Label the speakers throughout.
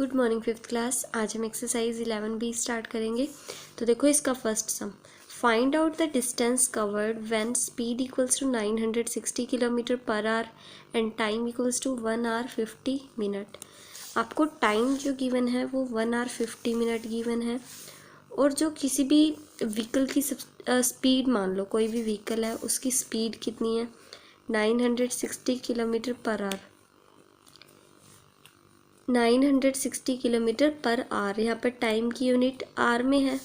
Speaker 1: Good morning fifth class. आज हम exercise 11B start करेंगे। तो देखो इसका first sum, find out the distance covered when speed equals to 960 kilometre per hour and time equals to 1 hour 50 minute. आपको time जो given है वो 1 आवर 50 मिनट गिवन है, और जो किसी भी व्हीकल की स्पीड, मान लो कोई भी व्हीकल है उसकी स्पीड कितनी है 960 kilometre per our, 960 kilometre per our. यहाँ पर टाइम की यूनिट आर में है,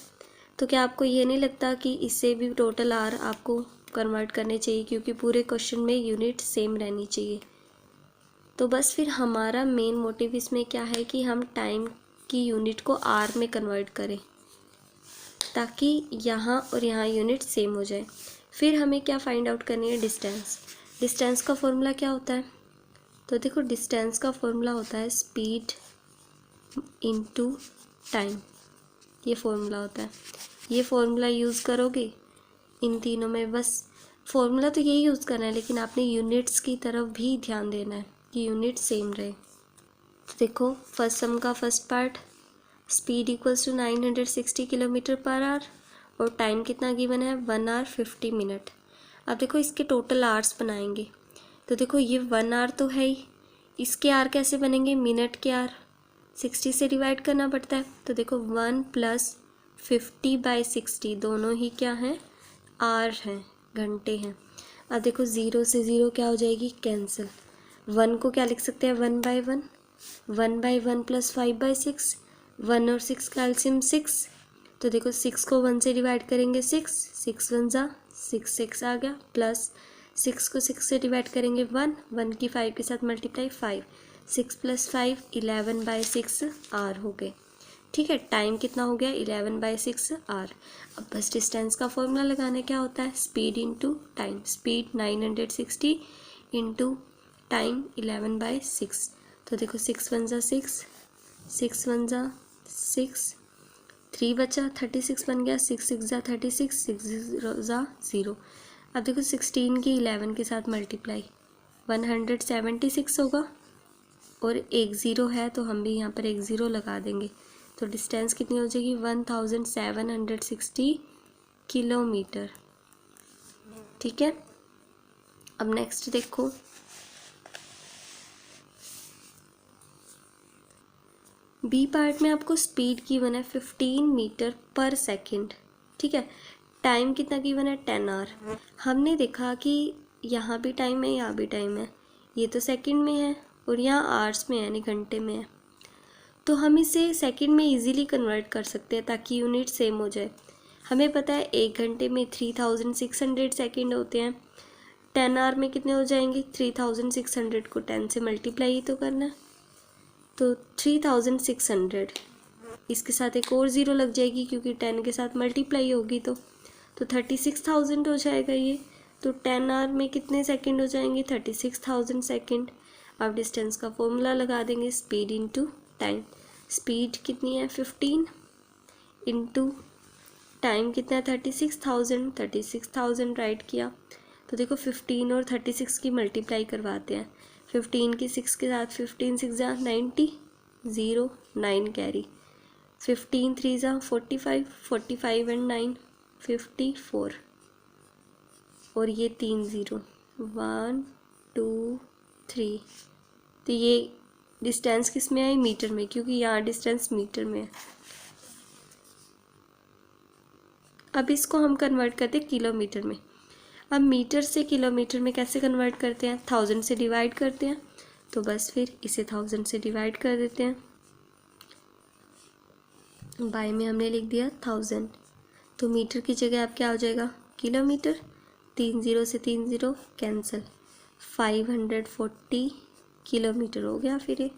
Speaker 1: तो क्या आपको ये नहीं लगता कि इससे भी टोटल आर आपको कन्वर्ट करने चाहिए, क्योंकि पूरे क्वेश्चन में यूनिट सेम रहनी चाहिए। तो बस फिर हमारा मेन मोटिव इसमें क्या है कि हम टाइम की यूनिट को आर में कन्वर्ट करें, ताकि यहाँ और यहाँ यूनिट सेम हो जाए। फिर हमें क्या फाइंड आउट करनी है, डिस्टेंस। डिस्टेंस का फॉर्मूला क्या होता है? तो देखो डिस्टेंस का फॉर्मूला होता है स्पीड इनटू टाइम, ये फॉर्मूला होता है। ये फॉर्मूला यूज़ करोगे इन तीनों में, बस फॉर्मूला तो यही यूज़ करना है, लेकिन आपने यूनिट्स की तरफ भी ध्यान देना है कि यूनिट सेम रहे। तो देखो फर्स्ट सम का first part, speed equals to 960 kilometre per hour और टाइम कितना गिवन है 1 आवर 50 मिनट। अब देखो इसके टोटल आवर्स बनाएंगे। तो देखो ये 1 आवर तो है ही, इसके आर कैसे बनेंगे, मिनट के आर 60 से डिवाइड करना पड़ता है। तो देखो 1 + 50/60 दोनों ही क्या हैं, आर हैं, घंटे हैं। अब देखो 0 से 0 क्या हो जाएगी, कैंसिल। 1 को क्या लिख सकते हैं 1/1, 1/1 + 5/6, 1 और 6 का एलसीएम 6। तो देखो 6 को 1 से डिवाइड करेंगे 6, 6 1 जा 6, 6 आ गया, प्लस 6 को 6 से डिवाइड करेंगे 1, 1 की 5 के साथ मल्टीप्लाई 5, 6 + 5 11/6 आर हो गए। ठीक है, टाइम कितना हो गया 11/6 आर। अब बस डिस्टेंस का फॉर्मूला लगाना, क्या होता है speed into time. Speed 960 into time 11/6। तो देखो 6 1 जा 6, 6 1 जा 6, 3 बचा 36 बन गया, 6 6 जा 36, 6 0 जा 0। अब देखो 16 की 11 के साथ मल्टीप्लाई 176 होगा, और एक ज़ीरो है तो हम भी यहाँ पर एक ज़ीरो लगा देंगे। तो डिस्टेंस कितनी हो जाएगी 1760 किलोमीटर। ठीक है, अब नेक्स्ट देखो, बी पार्ट में आपको स्पीड की वन है 15 मीटर पर सेकंड। ठीक है, टाइम कितना की वन है 10 आवर। हमने देखा कि यहाँ भी टाइम है, यहाँ भी टाइम है, ये तो सेकंड में है और यहाँ आवर्स में है, यानी घंटे में है। तो हम इसे सेकंड में इजीली कन्वर्ट कर सकते हैं ताकि यूनिट सेम हो जाए। हमें पता है 1 घंटे में 3600 सेकंड होते हैं, 10 आवर में कितने हो जाएंगे 3600 को 10 से मल्टीप्लाई ही तो करना है। तो 3600, इसके साथ एक और ज़ीरो लग जाएगी क्योंकि 10 के साथ मल्टीप्लाई होगी, तो 36,000 हो जाएगा ये। तो 10 आवर में कितने सेकंड हो जाएंगे 36,000 सेकंड। अब डिस्टेंस का फॉर्मूला लगा देंगे, स्पीड इनटू टाइम। स्पीड कितनी है 15 इंटू टाइम कितना है 36,000 राइट किया। तो देखो 15 और 36 की मल्टीप्लाई करवाते हैं। 15 की 6 के साथ 15 6 जा 90, 0 9 कैरी, 15 3 जा 45, 45 एंड 9 54, और ये 3 0 1 2 3। तो ये डिस्टेंस किस में आई, मीटर में, क्योंकि यहाँ डिस्टेंस मीटर में है। अब इसको हम कन्वर्ट करते हैं किलोमीटर में। अब मीटर से किलोमीटर में कैसे कन्वर्ट करते हैं, 1000 से डिवाइड करते हैं। तो बस फिर इसे 1000 से डिवाइड कर देते हैं, बाय में हमने लिख दिया 1000। तो मीटर की जगह अब क्या हो जाएगा किलोमीटर, 3 0 से 3 0 कैंसिल, 540 किलोमीटर हो गया फिर ये।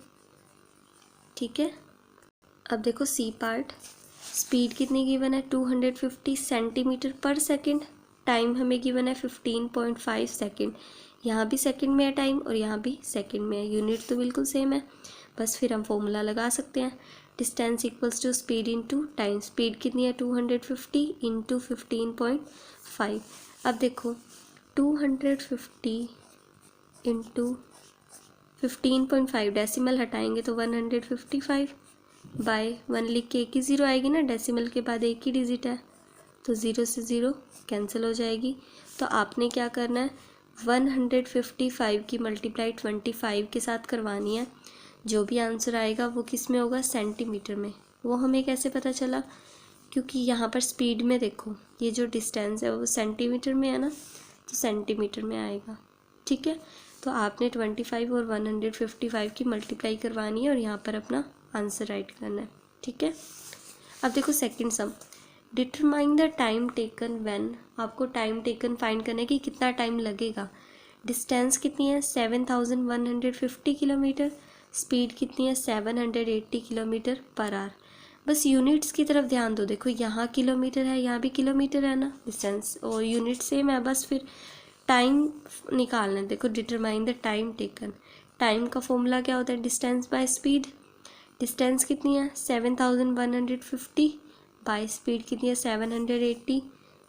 Speaker 1: ठीक है, अब देखो सी पार्ट, स्पीड कितनी गिवन है 250 सेंटीमीटर पर सेकंड, टाइम हमें गिवन है 15.5 सेकंड। यहाँ भी सेकंड में है टाइम और यहाँ भी सेकंड में है, यूनिट तो बिल्कुल सेम है। बस फिर हम फॉर्मूला लगा सकते हैं, distance equals to speed into time. Speed कितनी है 250 इंटू 15.5। अब देखो 250 इंटू 15.5 डेसिमल हटाएंगे तो 155 बाय 1 लिख के एक ही ज़ीरो आएगी ना, डेसिमल के बाद एक ही डिजिट है तो ज़ीरो से ज़ीरो कैंसिल हो जाएगी। तो आपने क्या करना है, 155 की मल्टीप्लाई 25 के साथ करवानी है। जो भी आंसर आएगा वो किस में होगा, सेंटीमीटर में। वो हमें कैसे पता चला, क्योंकि यहाँ पर स्पीड में देखो ये जो डिस्टेंस है वो सेंटीमीटर में है ना, तो सेंटीमीटर में आएगा। ठीक है, तो आपने 25 और 155 की मल्टीप्लाई करवानी है और यहाँ पर अपना आंसर राइट करना है। ठीक है, अब देखो second some, determine the time taken when. आपको टाइम टेकन फाइंड करना है कि कितना टाइम लगेगा। डिस्टेंस कितनी है, 7150 किलोमीटर। स्पीड कितनी है, 780 किलोमीटर पर आवर। बस यूनिट्स की तरफ ध्यान दो, देखो यहाँ किलोमीटर है, यहाँ भी किलोमीटर है ना, डिस्टेंस और यूनिट सेम है, बस फिर टाइम निकालना है। देखो determine the time taken, time का फॉर्मूला क्या होता है, डिस्टेंस बाय स्पीड। डिस्टेंस कितनी है, 7150 बाय स्पीड कितनी है, 780।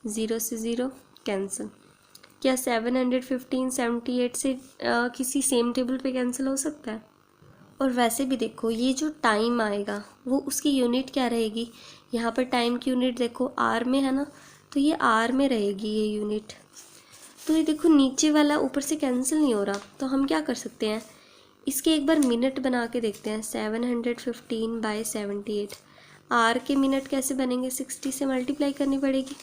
Speaker 1: ज़ीरो से ज़ीरो कैंसिल। क्या 715 78 से किसी सेम टेबल पे कैंसिल हो सकता है। और वैसे भी देखो ये जो टाइम आएगा वो उसकी यूनिट क्या रहेगी, यहाँ पर टाइम की यूनिट देखो आर में है ना, तो ये आर में रहेगी ये यूनिट। तो ये देखो नीचे वाला ऊपर से कैंसिल नहीं हो रहा, तो हम क्या कर सकते हैं, इसके एक बार मिनट बना के देखते हैं। 715 बाय 78, आर के मिनट कैसे बनेंगे, 60 से मल्टीप्लाई करनी पड़ेगी।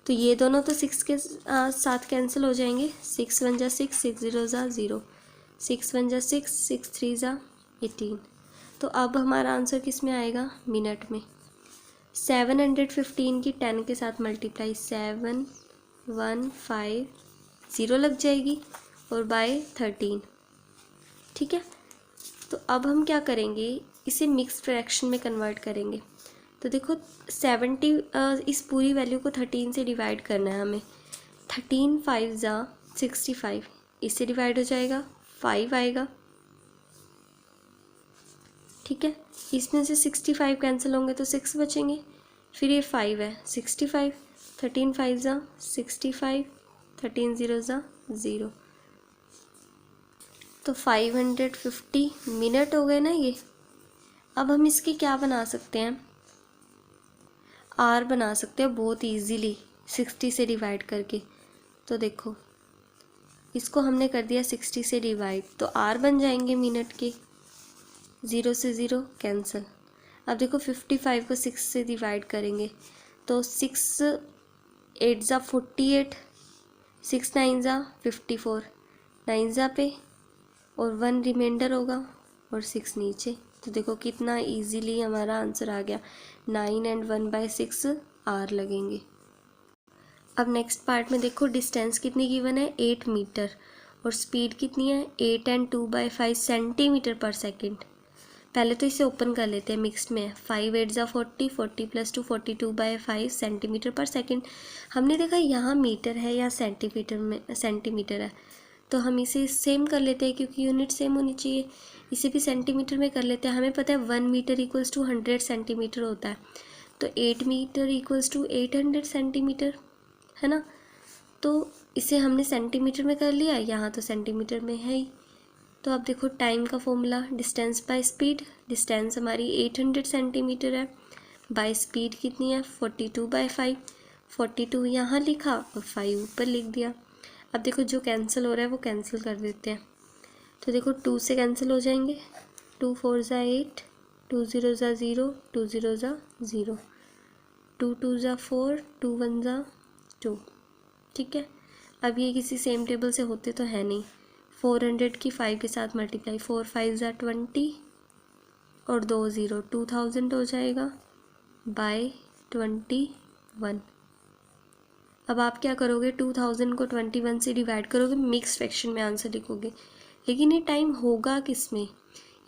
Speaker 1: तो ये दोनों तो 6 के साथ कैंसिल हो जाएंगे। 6 1 जा 6, 6 0 जा 0, 6 1 जा 6, 6 3 जा 18। तो अब हमारा आंसर किस में आएगा, मिनट में। 715 की 10 के साथ मल्टीप्लाई 7150 लग जाएगी और बाय 13। ठीक है, तो अब हम क्या करेंगे, इसे मिक्स फ्रैक्शन में कन्वर्ट करेंगे। तो देखो 70 इस पूरी वैल्यू को 13 से डिवाइड करना है हमें। 13 5 जा 65, इससे डिवाइड हो जाएगा 5 आएगा। ठीक है, इसमें से 65 कैंसिल होंगे तो 6 बचेंगे, फिर ये 5 है 65, 13 5 जा 65, 13 0 जा 0, तो 550 मिनट हो गए ना ये। अब हम इसकी क्या बना सकते हैं, आर बना सकते हैं बहुत इजीली 60 से डिवाइड करके। तो देखो इसको हमने कर दिया 60 से डिवाइड, तो आर बन जाएंगे मिनट के। 0 से 0 कैंसिल। अब देखो 55 को 6 से डिवाइड करेंगे तो 6 8 जा 48, 6 9 जा 54, 9 जा पे और 1 रिमाइंडर होगा और 6 नीचे। तो देखो कितना इजीली हमारा आंसर आ गया, 9 एंड 1/6 आर लगेंगे। अब नेक्स्ट पार्ट में देखो डिस्टेंस कितनी गिवन है, 8 मीटर, और स्पीड कितनी है, 8 एंड 2/5 सेंटीमीटर पर सेकेंड। पहले तो इसे ओपन कर लेते हैं, मिक्स्ड में है। 5 8 जा 40, 40 + 2 42/5 सेंटीमीटर पर सेकेंड। हमने देखा यहाँ मीटर है या सेंटीमीटर है, तो हम इसे सेम कर लेते हैं क्योंकि यूनिट सेम होनी चाहिए। इसे भी सेंटीमीटर में कर लेते हैं। हमें पता है 1 मीटर = 100 सेंटीमीटर होता है, तो 8 मीटर = 800 सेंटीमीटर है ना। तो इसे हमने सेंटीमीटर में कर लिया, यहाँ तो सेंटीमीटर में है ही। तो अब देखो टाइम का formula, distance by speed. Distance हमारी 800 सेंटीमीटर है, बाय स्पीड कितनी है 42/5। 42 यहाँ लिखा और 5 ऊपर लिख दिया। अब देखो जो कैंसिल हो रहा है वो कैंसिल कर देते हैं। तो देखो 2 से कैंसिल हो जाएंगे, 2 4 जा 8, 2 0 जा 0, 2 0 जा 0, 2 2 जा 4, 2 1 जा 2। ठीक है, अब ये किसी सेम टेबल से होते तो है नहीं। 400 की 5 के साथ मल्टीप्लाई, 4 5 जा 20 और 2 0, 2000 हो जाएगा बाय 21। अब आप क्या करोगे, 2000 को 21 से डिवाइड करोगे, मिक्स फ्रैक्शन में आंसर लिखोगे। लेकिन ये टाइम होगा किस में,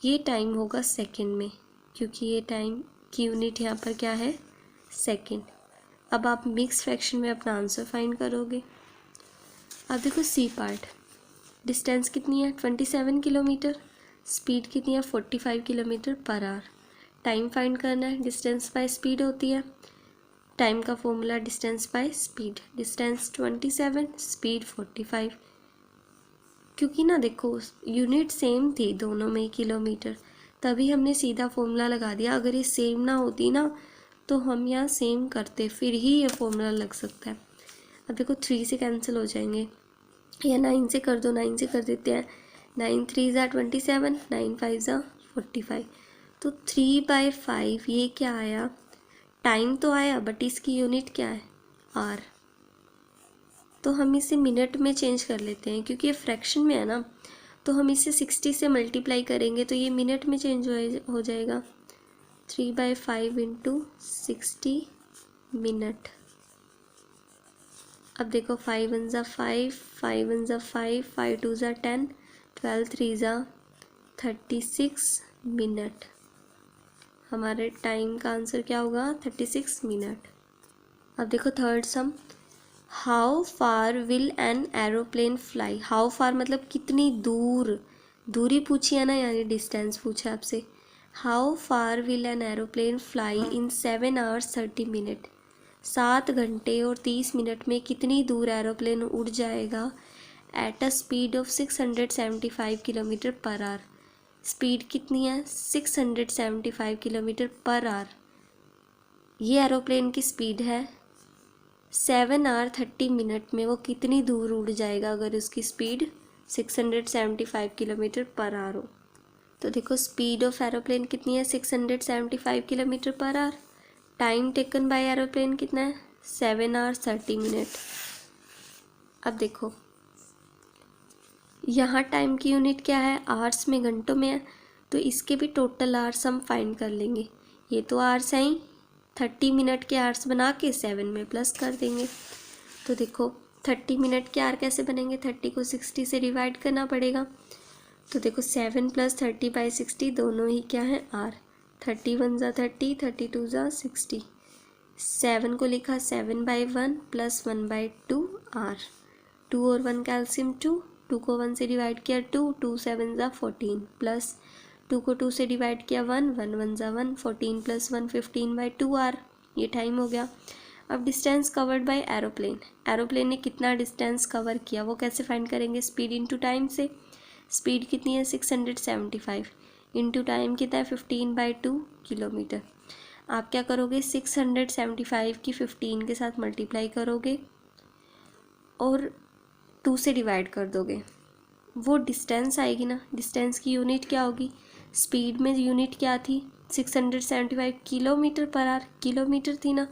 Speaker 1: ये टाइम होगा सेकंड में, क्योंकि ये टाइम की यूनिट यहाँ पर क्या है, सेकंड। अब आप मिक्स फ्रैक्शन में अपना आंसर फाइंड करोगे। अब देखो सी पार्ट, डिस्टेंस कितनी है 27 किलोमीटर, स्पीड कितनी है 45 kilometre per our. Time find करना है, डिस्टेंस बाय स्पीड होती है। टाइम का formula distance by speed, distance 27, speed 45। क्योंकि ना देखो यूनिट सेम थी दोनों में किलोमीटर, तभी हमने सीधा फॉर्मूला लगा दिया। अगर ये सेम ना होती ना तो हम यहाँ सेम करते, फिर ही ये फॉर्मूला लग सकता है। अब देखो 3 से कैंसिल हो जाएंगे, या 9 से कर दो, 9 से कर देते हैं। 9 3 ज़ा 27, 9 5 ज़ा 45। तो 3/5 ये क्या आया, टाइम तो आया बट इसकी यूनिट क्या है, आर। तो हम इसे मिनट में चेंज कर लेते हैं, क्योंकि ये फ्रैक्शन में है ना, तो हम इसे 60 से मल्टीप्लाई करेंगे तो ये मिनट में चेंज हो जाएगा। 3/5 इंटू 60 मिनट। अब देखो 5 1 ज़ा 5, 5 1 ज़ा 5, 5 2 ज़ा 10, 12 3 ज़ा 36 मिनट। हमारे टाइम का आंसर क्या होगा, 36 मिनट। अब देखो third some, how far will an aeroplane fly. How far मतलब कितनी दूर, दूरी पूछी है ना, यानी डिस्टेंस पूछा है आपसे। How far will an aeroplane fly in 7 hours 30 minutes। 7 घंटे और 30 मिनट में कितनी दूर एरोप्लेन उड़ जाएगा at a speed of 675 kilometre per our. Speed कितनी है, 675 किलोमीटर पर आवर। ये एरोप्लेन की स्पीड है। 7 hour 30 minutes में वो कितनी दूर उड़ जाएगा अगर उसकी स्पीड 675 किलोमीटर पर आवर हो। तो देखो स्पीड ऑफ एरोप्लेन कितनी है, 675 kilometre per our. Time taken by aeroplane कितना है, 7 hour 30 minutes। अब देखो यहाँ टाइम की यूनिट क्या है, आवर्स में, घंटों में है, तो इसके भी टोटल आवर्स हम फाइंड कर लेंगे। ये तो आवर्स हैं ही, 30 मिनट के आवर्स बना के 7 में प्लस कर देंगे। तो देखो 30 मिनट के आवर कैसे बनेंगे, 30 को 60 से डिवाइड करना पड़ेगा। तो देखो 7 + 30/60 दोनों ही क्या है, आर। 30 1 ज़ा 30, 32 ज़ा 60। 7 को लिखा 7/1 + 1/2 आर। 2 और 1 कैल्शियम 2, 2 को 1 से डिवाइड किया 2, 2 7 ज़ा 14, प्लस 2 को 2 से डिवाइड किया 1, 1 1 ज़ा 1, 14 + 1 15/2 आर। ये टाइम हो गया। अब distance covered by aeroplane, aeroplane ने कितना डिस्टेंस कवर किया वो कैसे फाइंड करेंगे, स्पीड इंटू टाइम से। स्पीड कितनी है, 675 इंटू टाइम कितना है, 15/2 किलोमीटर। आप क्या करोगे, 675 की 15 के साथ मल्टीप्लाई करोगे और 2 से डिवाइड कर दोगे, वो डिस्टेंस आएगी ना। डिस्टेंस की यूनिट क्या होगी, स्पीड में यूनिट क्या थी, 675 किलोमीटर पर आवर, किलोमीटर थी ना,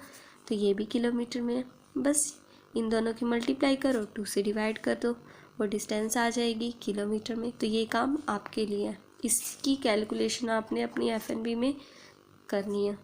Speaker 1: तो ये भी किलोमीटर में है। बस इन दोनों की मल्टीप्लाई करो, 2 से डिवाइड कर दो, वो डिस्टेंस आ जाएगी किलोमीटर में। तो ये काम आपके लिए है, इसकी कैलकुलेशन आपने अपनी FNB में करनी है।